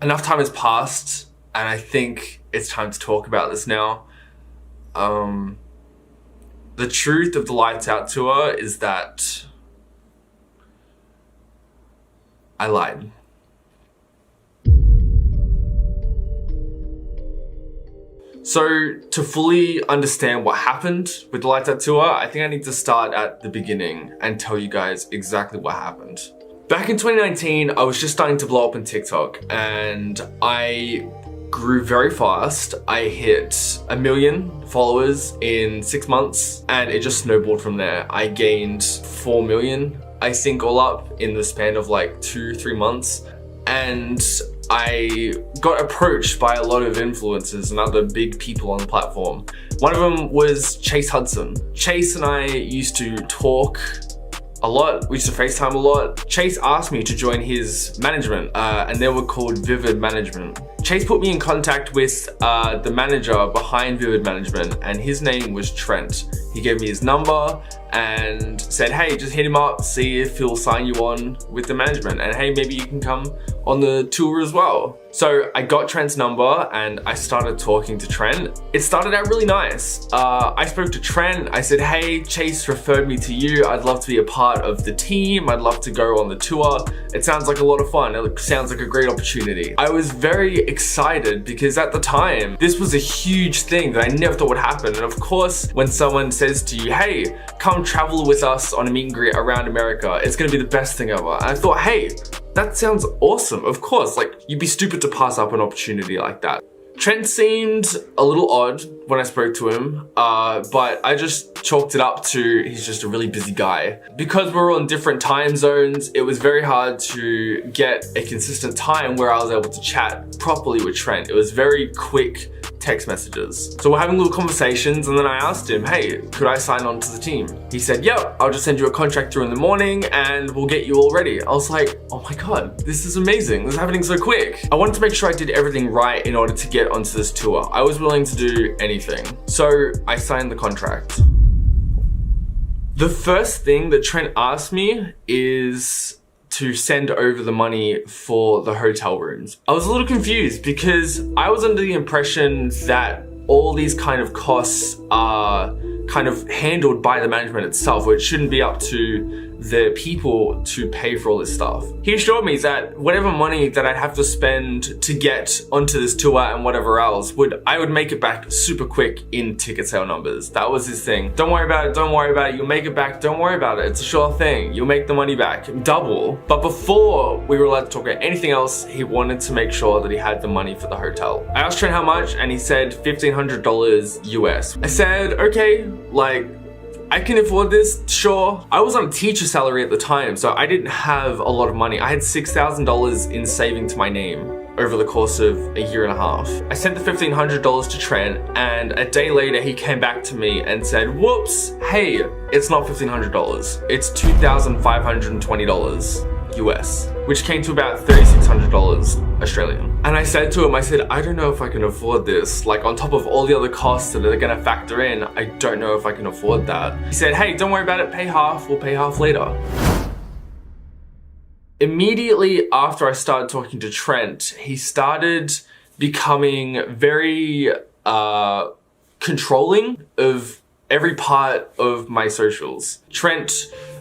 enough time has passed, and I think it's time to talk about this now. The truth of the Lights Out tour is that I lied. So to fully understand what happened with the Lights Out tour, I think I need to start at the beginning and tell you guys exactly what happened. Back in 2019, I was just starting to blow up on TikTok and I grew very fast. I hit 1 million followers in 6 months and it just snowballed from there. I gained 4 million, I think, all up in the span of like 2-3 months. And I got approached by a lot of influencers and other big people on the platform. One of them was Chase Hudson. Chase and I used to talk a lot. We used to FaceTime a lot. Chase asked me to join his management and they were called Vivid Management. Chase put me in contact with the manager behind Vivid Management and his name was Trent. He gave me his number and said, hey, just hit him up, see if he'll sign you on with the management, and hey, maybe you can come on the tour as well. So I got Trent's number and I started talking to Trent. It started out really nice. I spoke to Trent. I said, hey, Chase referred me to you. I'd love to be a part of the team. I'd love to go on the tour. It sounds like a lot of fun. It sounds like a great opportunity. I was very excited because at the time, this was a huge thing that I never thought would happen. And of course, when someone says to you, hey, come travel with us on a meet and greet around America, it's gonna be the best thing ever. And I thought, hey, that sounds awesome. Of course, like, you'd be stupid to pass up an opportunity like that. Trent seemed a little odd when I spoke to him, but I just chalked it up to he's just a really busy guy. Because we're on different time zones, it was very hard to get a consistent time where I was able to chat properly with Trent. It was very quick text messages. So we're having little conversations and then I asked him, hey, could I sign on to the team? He said, yep, I'll just send you a contract through in the morning and we'll get you all ready. I was like, oh my God, this is amazing. This is happening so quick. I wanted to make sure I did everything right in order to get onto this tour. I was willing to do anything. So I signed the contract. The first thing that Trent asked me is to send over the money for the hotel rooms. I was a little confused because I was under the impression that all these kind of costs are kind of handled by the management itself, which shouldn't be up to the people to pay for all this stuff. He assured me that whatever money that I'd have to spend to get onto this tour and whatever else, I would make it back super quick in ticket sale numbers. That was his thing. Don't worry about it, don't worry about it, you'll make it back, don't worry about it, it's a sure thing. You'll make the money back, double. But before we were allowed to talk about anything else, he wanted to make sure that he had the money for the hotel. I asked Trent how much and he said $1,500 US. I said, okay, like, I can afford this, sure. I was on a teacher salary at the time, so I didn't have a lot of money. I had $6,000 in saving to my name over the course of a year and a half. I sent the $1,500 to Trent and a day later he came back to me and said, whoops, hey, it's not $1,500. It's $2,520 US, which came to about $3,600 Australian. And I said to him, I said, I don't know if I can afford this. Like, on top of all the other costs that are gonna factor in, I don't know if I can afford that. He said, hey, don't worry about it, pay half, we'll pay half later. Immediately after I started talking to Trent, he started becoming very controlling of every part of my socials. Trent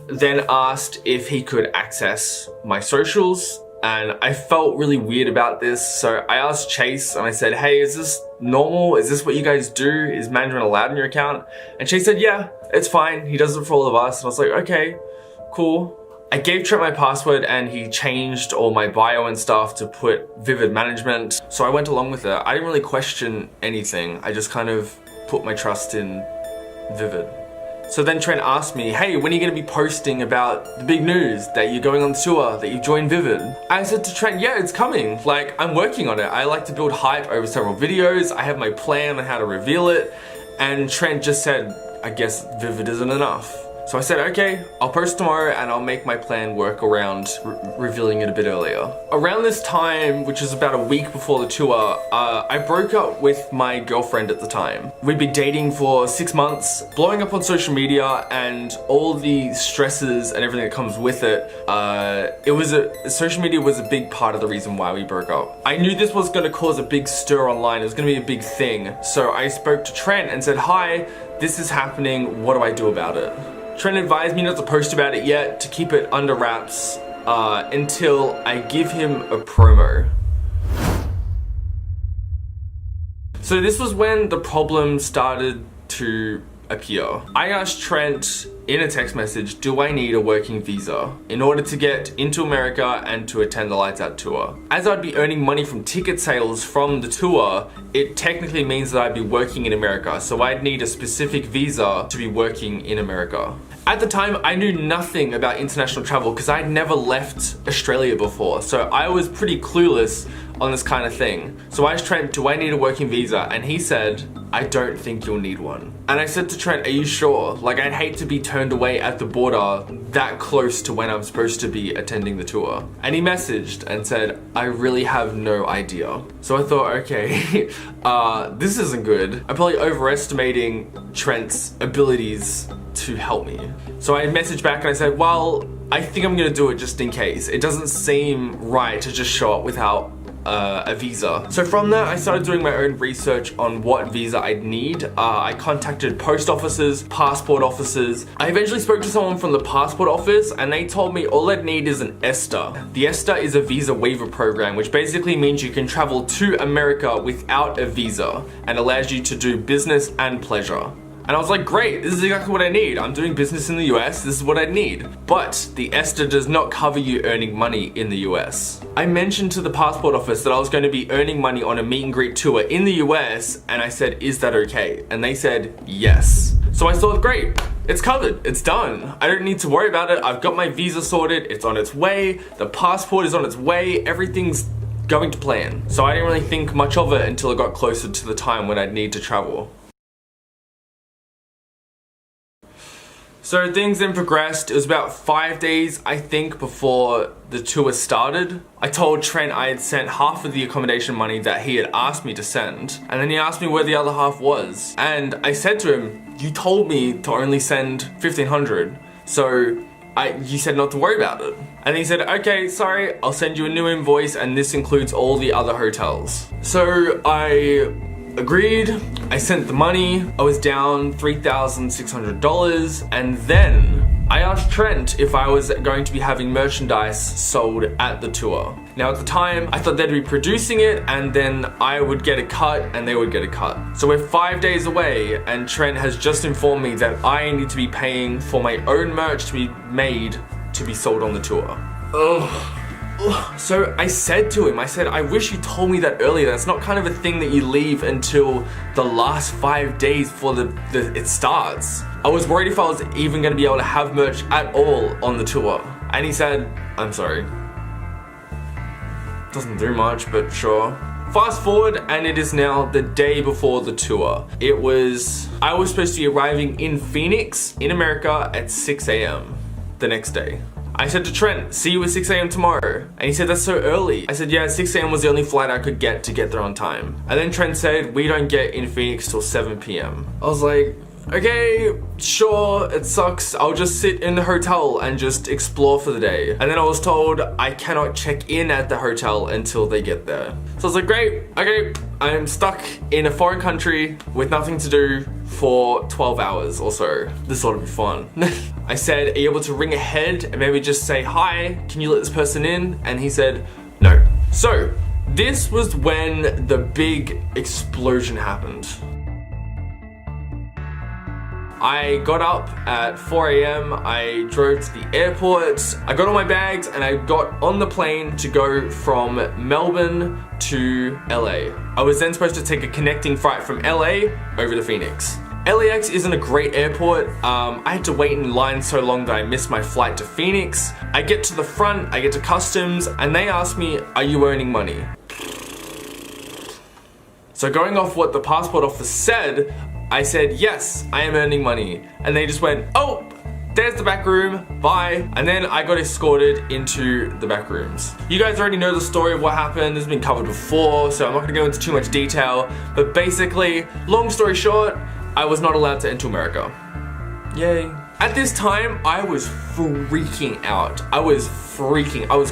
then asked if he could access my socials and I felt really weird about this. So I asked Chase and I said, hey, is this normal? Is this what you guys do? Is management allowed in your account? And Chase said, yeah, it's fine. He does it for all of us. And I was like, okay, cool. I gave Trent my password and he changed all my bio and stuff to put Vivid Management. So I went along with it. I didn't really question anything. I just kind of put my trust in Vivid. So then Trent asked me, hey, when are you gonna be posting about the big news that you're going on the tour, that you've joined Vivid? I said to Trent, yeah, it's coming. Like, I'm working on it. I like to build hype over several videos. I have my plan on how to reveal it. And Trent just said, I guess Vivid isn't enough. So I said, okay, I'll post tomorrow and I'll make my plan work around revealing it a bit earlier. Around this time, which was about a week before the tour, I broke up with my girlfriend at the time. We'd been dating for 6 months, blowing up on social media and all the stresses and everything that comes with it. Social media was a big part of the reason why we broke up. I knew this was gonna cause a big stir online. It was gonna be a big thing. So I spoke to Trent and said, hi, this is happening. What do I do about it? Trent advised me not to post about it yet, to keep it under wraps until I give him a promo. So this was when the problem started to appear. I asked Trent in a text message, do I need a working visa in order to get into America and to attend the Lights Out tour? As I'd be earning money from ticket sales from the tour, it technically means that I'd be working in America, so I'd need a specific visa to be working in America. At the time, I knew nothing about international travel because I'd never left Australia before, so I was pretty clueless on this kind of thing. So I asked Trent, do I need a working visa? And he said, I don't think you'll need one. And I said to Trent, are you sure? Like, I'd hate to be turned away at the border that close to when I'm supposed to be attending the tour. And he messaged and said, I really have no idea. So I thought, okay, this isn't good. I'm probably overestimating Trent's abilities to help me. So I messaged back and I said, well, I think I'm gonna do it just in case. It doesn't seem right to just show up without a visa. So from that, I started doing my own research on what visa I'd need. I contacted post offices, passport offices. I eventually spoke to someone from the passport office and they told me all I'd need is an ESTA. The ESTA is a visa waiver program, which basically means you can travel to America without a visa and allows you to do business and pleasure. And I was like, great, this is exactly what I need. I'm doing business in the US, this is what I need. But the ESTA does not cover you earning money in the US. I mentioned to the passport office that I was going to be earning money on a meet and greet tour in the US, and I said, is that okay? And they said, yes. So I thought, great, it's covered, it's done. I don't need to worry about it. I've got my visa sorted, it's on its way, the passport is on its way, everything's going to plan. So I didn't really think much of it until it got closer to the time when I'd need to travel. So things then progressed. It was about 5 days, I think, before the tour started. I told Trent I had sent half of the accommodation money that he had asked me to send, and then he asked me where the other half was. And I said to him, you told me to only send $1,500, so you said not to worry about it. And he said, okay, sorry, I'll send you a new invoice and this includes all the other hotels. So I agreed, I sent the money, I was down $3,600, and then I asked Trent if I was going to be having merchandise sold at the tour. Now at the time, I thought they'd be producing it and then I would get a cut and they would get a cut. So we're 5 days away and Trent has just informed me that I need to be paying for my own merch to be made to be sold on the tour. Ugh. So I said to him, I wish you told me that earlier. That's not kind of a thing that you leave until the last 5 days before it starts. I was worried if I was even going to be able to have merch at all on the tour. And he said, I'm sorry. Doesn't do much, but sure. Fast forward and it is now the day before the tour. I was supposed to be arriving in Phoenix, in America at 6 a.m. the next day. I said to Trent, see you at 6 a.m. tomorrow. And he said, that's so early. I said, yeah, 6 a.m. was the only flight I could get to get there on time. And then Trent said, we don't get in Phoenix till 7 p.m. I was like, okay, sure, it sucks. I'll just sit in the hotel and just explore for the day. And then I was told I cannot check in at the hotel until they get there. So I was like, great, okay, I'm stuck in a foreign country with nothing to do for 12 hours or so. This ought to be fun. I said, are you able to ring ahead and maybe just say, hi, can you let this person in? And he said, no. So this was when the big explosion happened. I got up at 4 a.m, I drove to the airport, I got all my bags and I got on the plane to go from Melbourne to LA. I was then supposed to take a connecting flight from LA over to Phoenix. LAX isn't a great airport. I had to wait in line so long that I missed my flight to Phoenix. I get to the front, I get to customs, and they ask me, are you earning money? So going off what the passport office said, I said, yes, I am earning money. And they just went, oh, there's the back room, bye. And then I got escorted into the back rooms. You guys already know the story of what happened. This has been covered before, so I'm not gonna go into too much detail. But basically, long story short, I was not allowed to enter America. Yay. At this time, I was freaking out. I was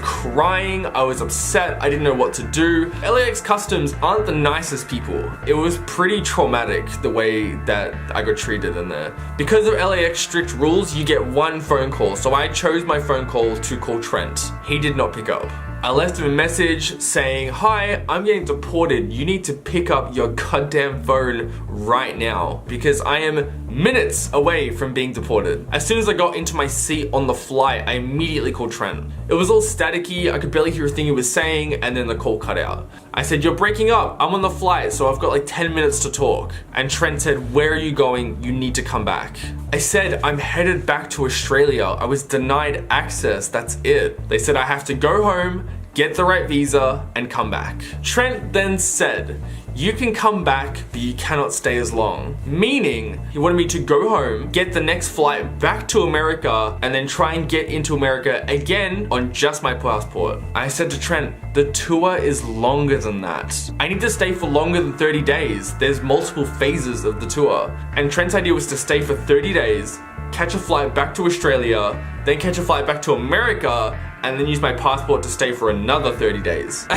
crying, I was upset, I didn't know what to do. LAX customs aren't the nicest people. It was pretty traumatic the way that I got treated in there. Because of LAX strict rules, you get one phone call. So I chose my phone call to call Trent. He did not pick up. I left him a message saying, hi, I'm getting deported. You need to pick up your goddamn phone right now because I am minutes away from being deported. As soon as I got into my seat on the flight, I immediately called Trent. It was all staticky, I could barely hear a thing he was saying, and then the call cut out. I said, you're breaking up, I'm on the flight, so I've got like 10 minutes to talk. And Trent said, where are you going? You need to come back. I said, I'm headed back to Australia. I was denied access, that's it. They said I have to go home, get the right visa, and come back. Trent then said, you can come back, but you cannot stay as long. Meaning, he wanted me to go home, get the next flight back to America, and then try and get into America again on just my passport. I said to Trent, the tour is longer than that. I need to stay for longer than 30 days. There's multiple phases of the tour. And Trent's idea was to stay for 30 days, catch a flight back to Australia, then catch a flight back to America, and then use my passport to stay for another 30 days.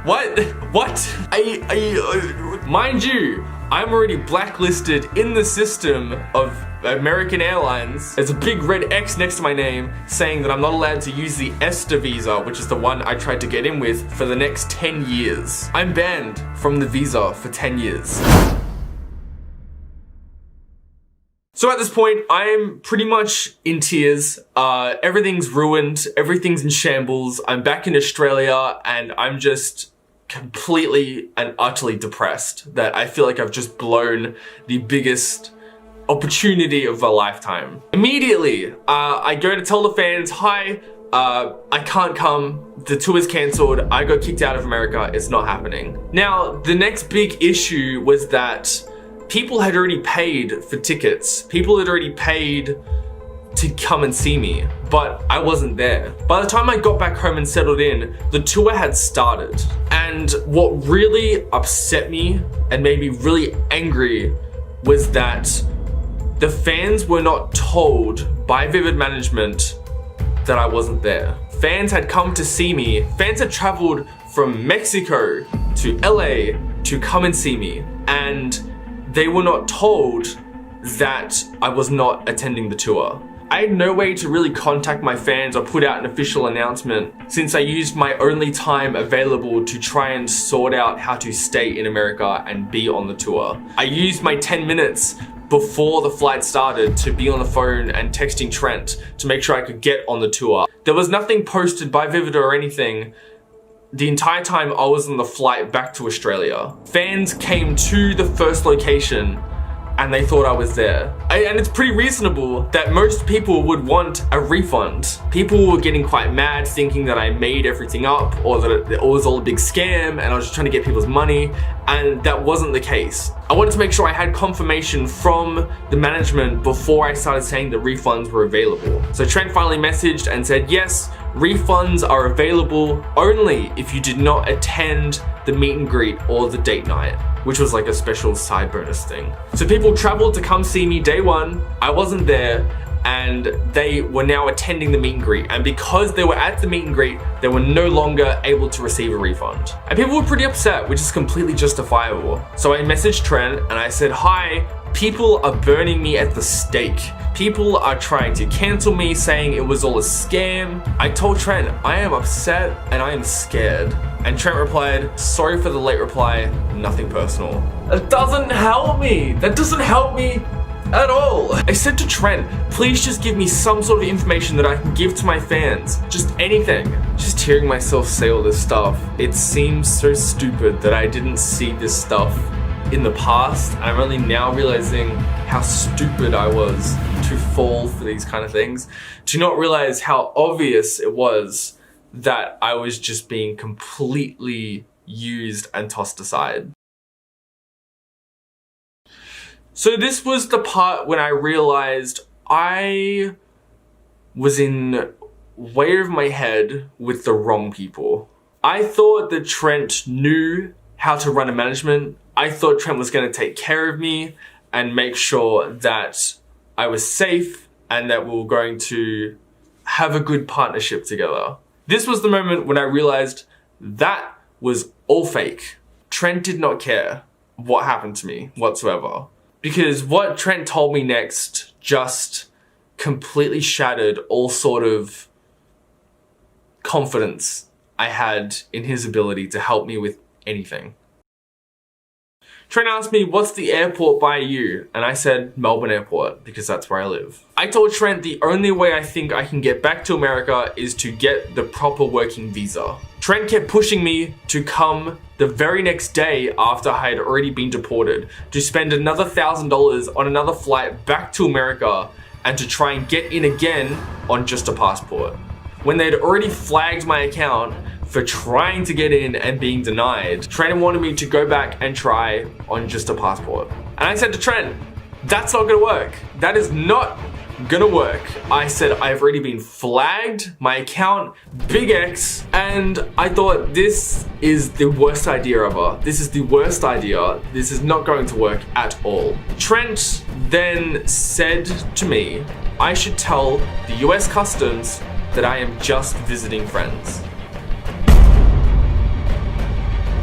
What? Mind you, I'm already blacklisted in the system of American Airlines. There's a big red X next to my name saying that I'm not allowed to use the ESTA visa, which is the one I tried to get in with, for the next 10 years. I'm banned from the visa for 10 years. So at this point, I'm pretty much in tears. Everything's ruined, everything's in shambles. I'm back in Australia and I'm just completely and utterly depressed that I feel like I've just blown the biggest opportunity of a lifetime. Immediately, I go to tell the fans, hi, I can't come, the tour is cancelled, I got kicked out of America, it's not happening. Now, the next big issue was that people had already paid for tickets. People had already paid to come and see me, but I wasn't there. By the time I got back home and settled in, the tour had started. And what really upset me and made me really angry was that the fans were not told by Vivid management that I wasn't there. Fans had come to see me. Fans had traveled from Mexico to LA to come and see me. And they were not told that I was not attending the tour. I had no way to really contact my fans or put out an official announcement since I used my only time available to try and sort out how to stay in America and be on the tour. I used my 10 minutes before the flight started to be on the phone and texting Trent to make sure I could get on the tour. There was nothing posted by Vivid or anything the entire time I was on the flight back to Australia. Fans came to the first location and they thought I was there. And it's pretty reasonable that most people would want a refund. People were getting quite mad thinking that I made everything up or that it was all a big scam and I was just trying to get people's money, and that wasn't the case. I wanted to make sure I had confirmation from the management before I started saying that refunds were available. So Trent finally messaged and said, yes, refunds are available only if you did not attend the meet and greet or the date night, which was like a special side bonus thing. So people traveled to come see me day one, I wasn't there, and they were now attending the meet and greet. And because they were at the meet and greet, they were no longer able to receive a refund. And people were pretty upset, which is completely justifiable. So I messaged Trent and I said, hi, people are burning me at the stake. People are trying to cancel me, saying it was all a scam. I told Trent, I am upset and I am scared. And Trent replied, sorry for the late reply, nothing personal. That doesn't help me. That doesn't help me at all. I said to Trent, please just give me some sort of information that I can give to my fans. Just anything. Just hearing myself say all this stuff, it seems so stupid that I didn't see this stuff in the past. I'm only now realizing how stupid I was to fall for these kind of things, to not realize how obvious it was that I was just being completely used and tossed aside. So this was the part when I realized I was in way over my head with the wrong people. I thought that Trent knew how to run a management. I thought Trent was going to take care of me and make sure that I was safe and that we were going to have a good partnership together. This was the moment when I realized that was all fake. Trent did not care what happened to me whatsoever. Because what Trent told me next just completely shattered all sort of confidence I had in his ability to help me with anything. Trent asked me, what's the airport by you? And I said, Melbourne Airport, because that's where I live. I told Trent the only way I think I can get back to America is to get the proper working visa. Trent kept pushing me to come the very next day after I had already been deported, to spend another $1,000 on another flight back to America and to try and get in again on just a passport. When they'd already flagged my account for trying to get in and being denied, Trent wanted me to go back and try on just a passport. And I said to Trent, that's not gonna work. That is not gonna work. I said, I've already been flagged, my account, big X, and I thought this is the worst idea ever. This is the worst idea. This is not going to work at all. Trent then said to me, I should tell the US Customs that I am just visiting friends.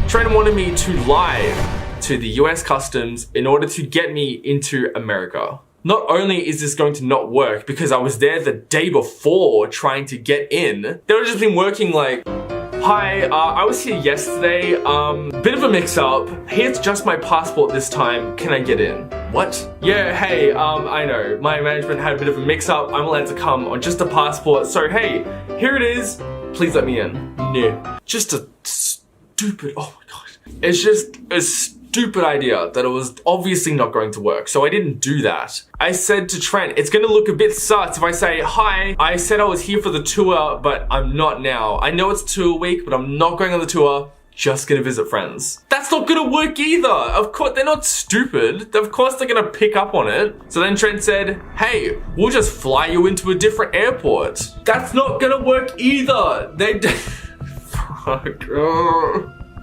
Trent wanted me to lie to the US Customs in order to get me into America. Not only is this going to not work because I was there the day before trying to get in, they would have just been working like, hi, I was here yesterday, bit of a mix-up. Here's just my passport this time, can I get in? What? Yeah, hey, I know, my management had a bit of a mix-up. I'm allowed to come on just a passport, so hey, here it is. Please let me in. No. Just a stupid, oh my gosh. It's just a stupid idea that it was obviously not going to work, so I didn't do that. I said to Trent, it's gonna look a bit sus if I say, hi, I said I was here for the tour, but I'm not now. I know it's a tour week, but I'm not going on the tour, just gonna visit friends. That's not gonna work either. Of course, they're not stupid. Of course they're gonna pick up on it. So then Trent said, hey, we'll just fly you into a different airport. That's not gonna work either. Fuck.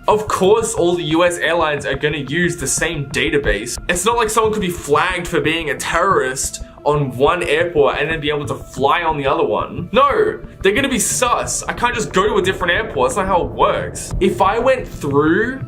Of course, all the US airlines are gonna use the same database. It's not like someone could be flagged for being a terrorist on one airport and then be able to fly on the other one. No, they're gonna be sus. I can't just go to a different airport. That's not how it works. If I went through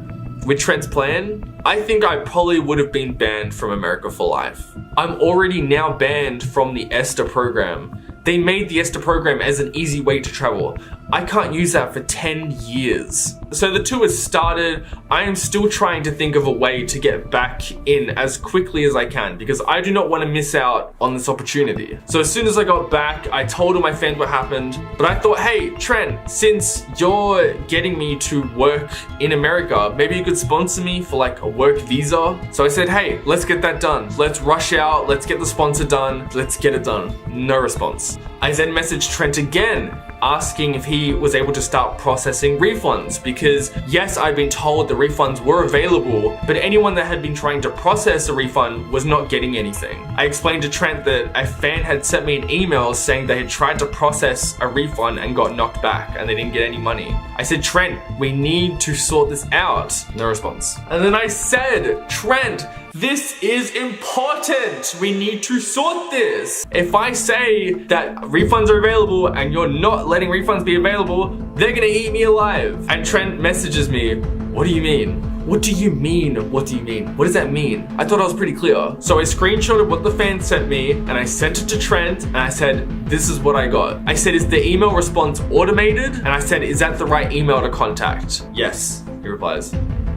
with Trent's plan, I think I probably would have been banned from America for life. I'm already now banned from the ESTA program. They made the ESTA program as an easy way to travel. I can't use that for 10 years. So the tour has started. I am still trying to think of a way to get back in as quickly as I can because I do not want to miss out on this opportunity. So as soon as I got back, I told all my fans what happened, but I thought, hey, Trent, since you're getting me to work in America, maybe you could sponsor me for like a work visa. So I said, hey, let's get that done. Let's rush out. Let's get the sponsor done. Let's get it done. No response. I then messaged Trent again, asking if he was able to start processing refunds because yes, I'd been told the refunds were available, but anyone that had been trying to process a refund was not getting anything. I explained to Trent that a fan had sent me an email saying they had tried to process a refund and got knocked back and they didn't get any money. I said, Trent, we need to sort this out. No response. And then I said, Trent, this is important. We need to sort this. If I say that refunds are available and you're not letting refunds be available, they're gonna eat me alive. And Trent messages me, what do you mean? What do you mean? What do you mean? What does that mean? I thought I was pretty clear. So I screenshotted what the fan sent me and I sent it to Trent and I said, this is what I got. I said, is the email response automated? And I said, is that the right email to contact? Yes, he replies.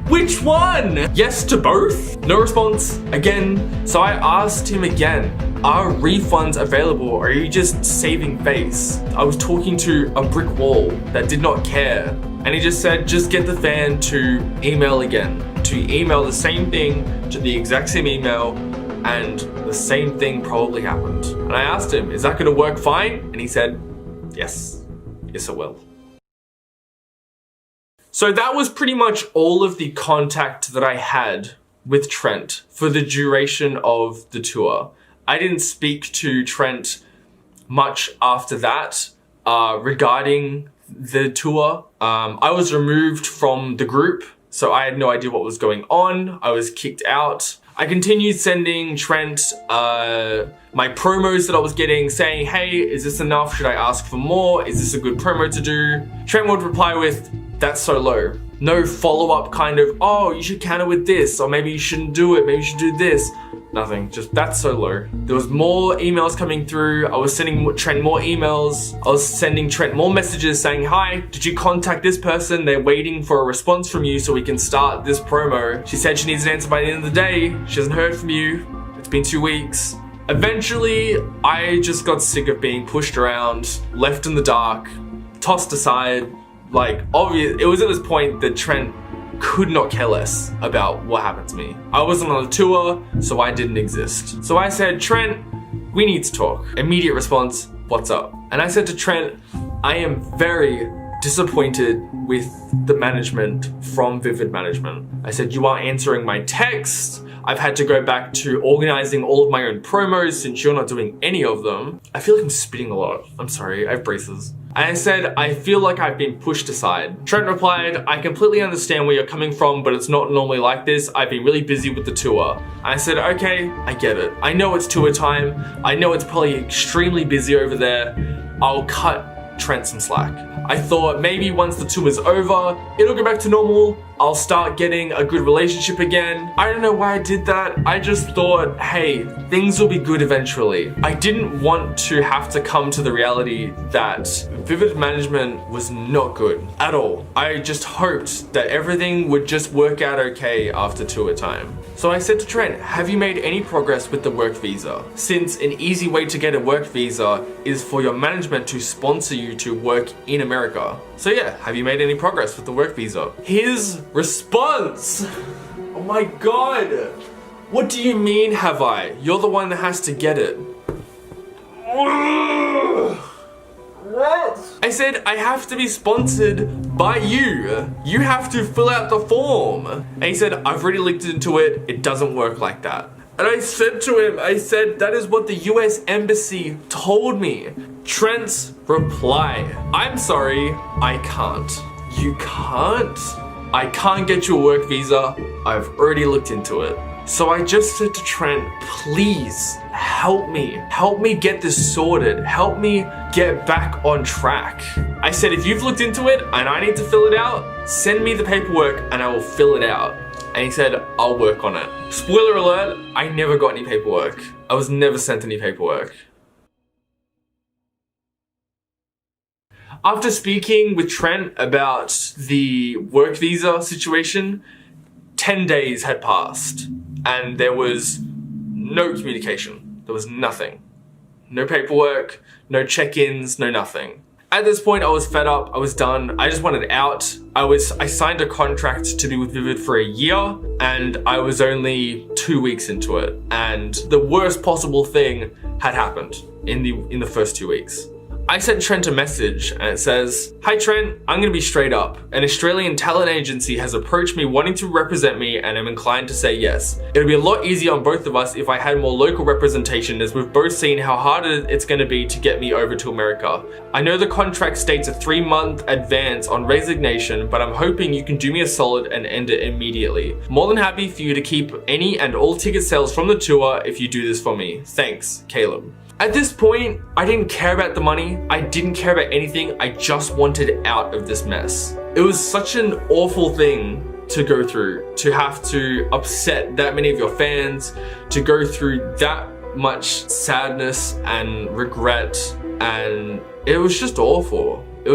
Which one? Yes to both? No response again. So I asked him again, are refunds available or are you just saving face? I was talking to a brick wall that did not care. And he just said, just get the fan to email again, to email the same thing to the exact same email, and the same thing probably happened. And I asked him, is that gonna work fine? And he said, yes, yes it will. So that was pretty much all of the contact that I had with Trent for the duration of the tour. I didn't speak to Trent much after that regarding the tour. I was removed from the group, so I had no idea what was going on. I was kicked out. I continued sending Trent my promos that I was getting, saying, hey, is this enough? Should I ask for more? Is this a good promo to do? Trent would reply with, that's so low. No follow-up kind of, oh, you should counter with this, or maybe you shouldn't do it, maybe you should do this. Nothing, just that's so low. There was more emails coming through. I was sending Trent more emails. I was sending Trent more messages saying, hi, did you contact this person? They're waiting for a response from you so we can start this promo. She said she needs an answer by the end of the day. She hasn't heard from you. It's been 2 weeks. Eventually, I just got sick of being pushed around, left in the dark, tossed aside. Like, obvious, it was at this point that Trent could not care less about what happened to me. I wasn't on a tour, so I didn't exist. So I said, Trent, we need to talk. Immediate response, what's up? And I said to Trent, I am very disappointed with the management from Vivid Management. I said, you aren't answering my texts. I've had to go back to organizing all of my own promos since you're not doing any of them. I feel like I'm spitting a lot. I'm sorry, I have braces. And I said, I feel like I've been pushed aside. Trent replied, I completely understand where you're coming from, but it's not normally like this. I've been really busy with the tour. And I said, okay, I get it. I know it's tour time. I know it's probably extremely busy over there. I'll cut Trent some slack. I thought maybe once the tour is over, it'll go back to normal. I'll start getting a good relationship again. I don't know why I did that. I just thought, hey, things will be good eventually. I didn't want to have to come to the reality that Vivid Management was not good at all. I just hoped that everything would just work out okay after tour time. So I said to Trent, have you made any progress with the work visa? Since an easy way to get a work visa is for your management to sponsor you to work in America. So yeah, have you made any progress with the work visa? His response, oh my God. What do you mean have I? You're the one that has to get it. What? I said, I have to be sponsored by you. You have to fill out the form. And he said, I've already looked into it. It doesn't work like that. And I said to him, I said, that is what the US Embassy told me. Trent's reply, I'm sorry, I can't. You can't? I can't get you a work visa. I've already looked into it. So I just said to Trent, please help me. Help me get this sorted. Help me get back on track. I said, if you've looked into it and I need to fill it out, send me the paperwork and I will fill it out. And he said, I'll work on it. Spoiler alert, I never got any paperwork. I was never sent any paperwork. After speaking with Trent about the work visa situation, 10 days had passed and there was no communication. There was nothing. No paperwork, no check-ins, no nothing. At this point, I was fed up. I was done. I just wanted out. I signed a contract to be with Vivid for a year and I was only 2 weeks into it. And the worst possible thing had happened in the first 2 weeks. I sent Trent a message and it says, hi Trent, I'm gonna be straight up. An Australian talent agency has approached me wanting to represent me and I'm inclined to say yes. It'll be a lot easier on both of us if I had more local representation, as we've both seen how hard it's gonna be to get me over to America. I know the contract states a 3-month advance on resignation, but I'm hoping you can do me a solid and end it immediately. More than happy for you to keep any and all ticket sales from the tour if you do this for me. Thanks, Caleb. At this point, I didn't care about the money. I didn't care about anything. I just wanted out of this mess. It was such an awful thing to go through, to have to upset that many of your fans, to go through that much sadness and regret, and it was just awful. It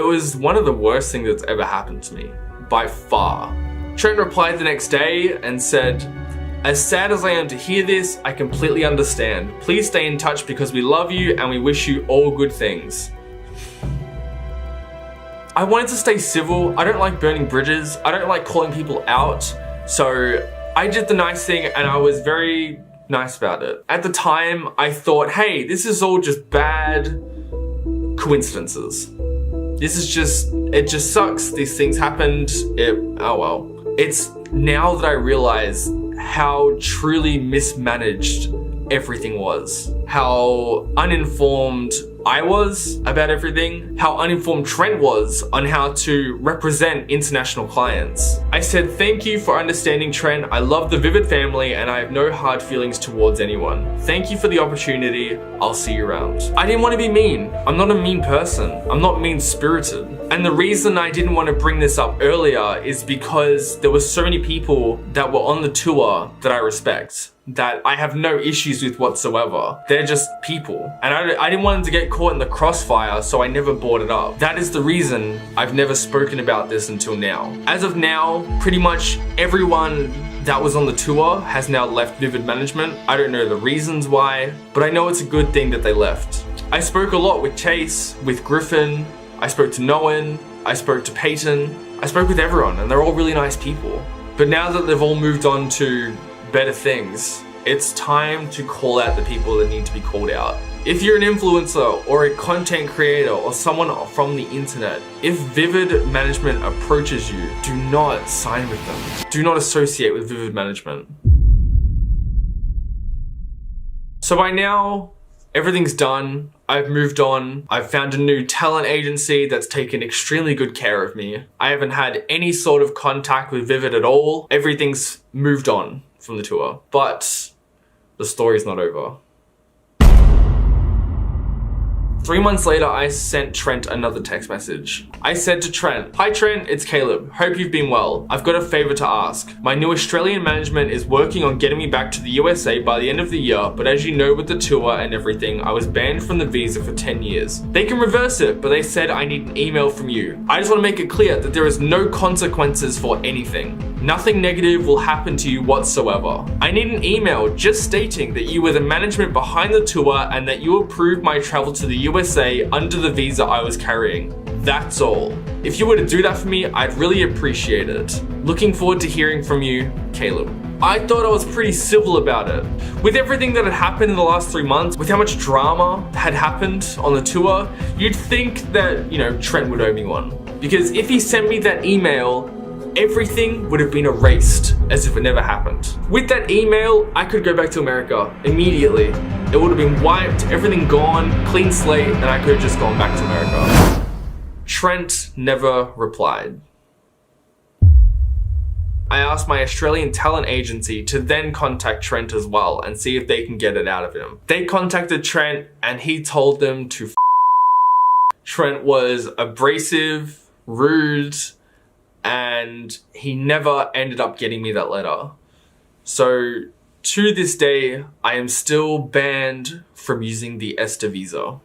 was one of the worst things that's ever happened to me, by far. Trent replied the next day and said, as sad as I am to hear this, I completely understand. Please stay in touch because we love you and we wish you all good things. I wanted to stay civil. I don't like burning bridges. I don't like calling people out. So I did the nice thing and I was very nice about it. At the time, I thought, hey, this is all just bad coincidences. It just sucks. These things happened. Oh well. It's now that I realize how truly mismanaged everything was. How uninformed I was about everything, how uninformed Trent was on how to represent international clients. I said, thank you for understanding, Trent. I love the Vivid family and I have no hard feelings towards anyone. Thank you for the opportunity. I'll see you around. I didn't want to be mean. I'm not a mean person. I'm not mean-spirited. And the reason I didn't want to bring this up earlier is because there were so many people that were on the tour that I respect, that I have no issues with whatsoever. They're just people. And I didn't want them to get caught in the crossfire, so I never brought it up. That is the reason I've never spoken about this until now. As of now, pretty much everyone that was on the tour has now left Vivid Management. I don't know the reasons why, but I know it's a good thing that they left. I spoke a lot with Chase, with Griffin, I spoke to Noan, I spoke to Peyton, I spoke with everyone, and they're all really nice people. But now that they've all moved on to better things, it's time to call out the people that need to be called out. If you're an influencer or a content creator or someone from the internet, if Vivid Management approaches you, do not sign with them. Do not associate with Vivid Management. So by now, everything's done. I've moved on. I've found a new talent agency that's taken extremely good care of me. I haven't had any sort of contact with Vivid at all. Everything's moved on from the tour, but the story's not over. 3 months later, I sent Trent another text message. I said to Trent, "Hi Trent, it's Caleb. Hope you've been well. I've got a favor to ask. My new Australian management is working on getting me back to the USA by the end of the year, but as you know with the tour and everything, I was banned from the visa for 10 years. They can reverse it, but they said I need an email from you. I just want to make it clear that there is no consequences for anything. Nothing negative will happen to you whatsoever. I need an email just stating that you were the management behind the tour and that you approved my travel to the USA under the visa I was carrying. That's all. If you were to do that for me, I'd really appreciate it. Looking forward to hearing from you, Caleb." I thought I was pretty civil about it. With everything that had happened in the last 3 months, with how much drama had happened on the tour, you'd think that, Trent would owe me one. Because if he sent me that email, everything would have been erased as if it never happened. With that email, I could go back to America immediately. It would have been wiped, everything gone, clean slate, and I could have just gone back to America. Trent never replied. I asked my Australian talent agency to then contact Trent as well and see if they can get it out of him. They contacted Trent and he told them to Trent was abrasive, rude, and he never ended up getting me that letter. So to this day, I am still banned from using the ESTA visa.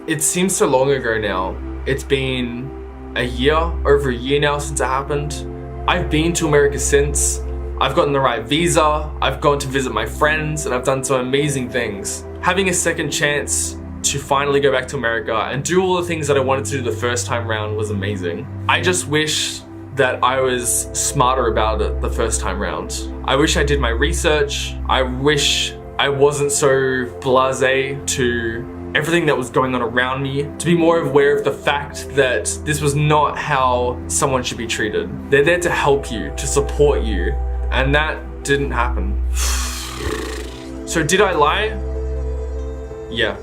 It seems so long ago now. It's been over a year now since it happened. I've been to America since. I've gotten the right visa, I've gone to visit my friends, and I've done some amazing things. Having a second chance to finally go back to America and do all the things that I wanted to do the first time round was amazing. I just wish that I was smarter about it the first time round. I wish I did my research. I wish I wasn't so blasé to everything that was going on around me, to be more aware of the fact that this was not how someone should be treated. They're there to help you, to support you, and that didn't happen. So did I lie? Yeah.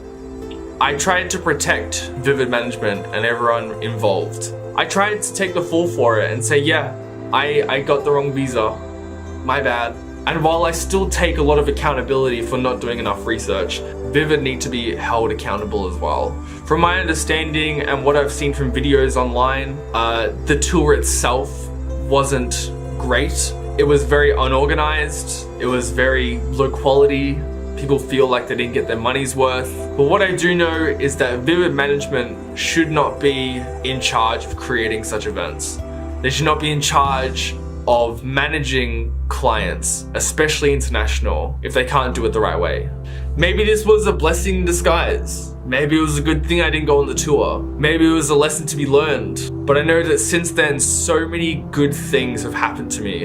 I tried to protect Vivid Management and everyone involved. I tried to take the fall for it and say, yeah, I got the wrong visa. My bad. And while I still take a lot of accountability for not doing enough research, Vivid need to be held accountable as well. From my understanding and what I've seen from videos online, the tour itself wasn't great. It was very unorganized. It was very low quality. People feel like they didn't get their money's worth. But what I do know is that Vivid Management should not be in charge of creating such events. They should not be in charge of managing clients, especially international, if they can't do it the right way. Maybe this was a blessing in disguise. Maybe it was a good thing I didn't go on the tour. Maybe it was a lesson to be learned. But I know that since then, so many good things have happened to me.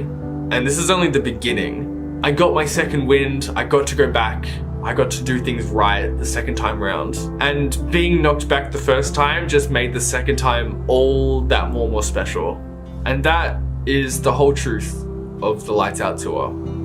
And this is only the beginning. I got my second wind, I got to go back, I got to do things right the second time round. And being knocked back the first time just made the second time all that more special. And that is the whole truth. of the Lights Out tour.